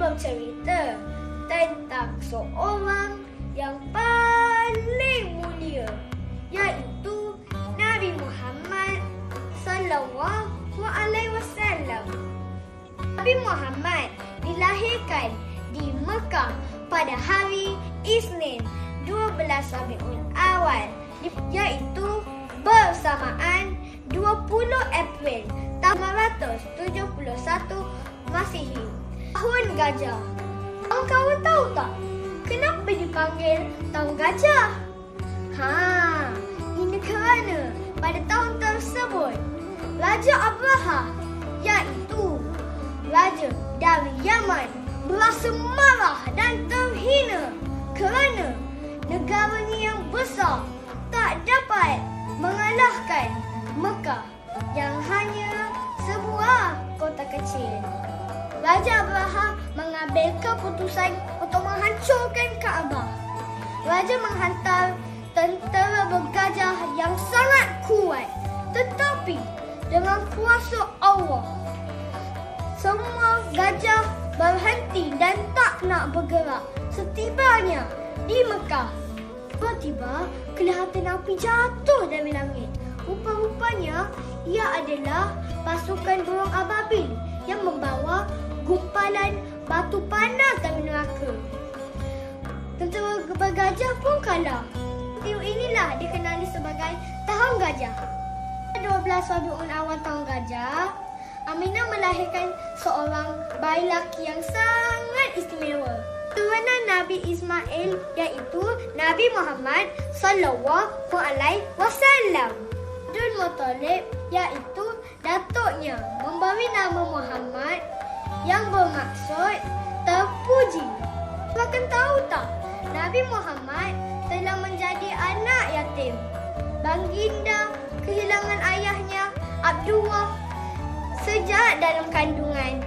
bercerita tentang seorang yang paling mulia, iaitu Nabi Muhammad sallallahu alaihi wasallam. Nabi Muhammad dilahirkan di Mekah pada hari Isnin 12 Rabiul Awal, iaitu bersamaan 20 April tahun 971 Masihi, tahun gajah. Kawan tahu tak kenapa dipanggil tahun gajah? Ini kerana pada tahun tersebut Raja Abraha, iaitu raja dari Yaman, berasa marah dan terhina kerana negaranya yang besar tak dapat mengalahkan Mekah yang hanya sebuah kota kecil. Raja Abraha mengambil keputusan untuk menghancurkan Kaabah. Raja menghantar tentera bergajah yang sangat kuat, tetapi dengan kuasa Allah, semua gajah berhenti dan tak nak bergerak. Setibanya di Mekah, tiba-tiba kelihatan api jatuh dari langit. Rupa-rupanya ia adalah pasukan burung ababil yang membawa gumpalan batu panas dari neraka. Tentera bergajah pun kalah. Peristiwa inilah dikenali sebagai Tahun Gajah. 12 Rabiul Awal Tahun Gajah, Aminah melahirkan seorang bayi laki yang sangat istimewa, turunan Nabi Ismail, iaitu Nabi Muhammad sallallahu alaihi wasallam. Abdul Muttalib, iaitu datuknya, memberi nama Muhammad yang bermaksud terpuji. Kalian tahu tak, Nabi Muhammad telah menjadi anak yatim. Baginda kehilangan ayahnya Abdullah sejak dalam kandungan.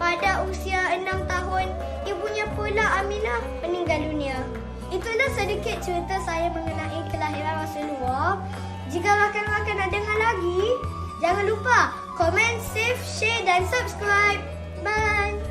Pada usia 6 tahun, ibunya pula Aminah meninggal dunia. Itulah sedikit cerita saya mengenai kelahiran Rasulullah. Jika rakan-rakan nak dengar lagi, jangan lupa komen, save, share dan subscribe. Bye!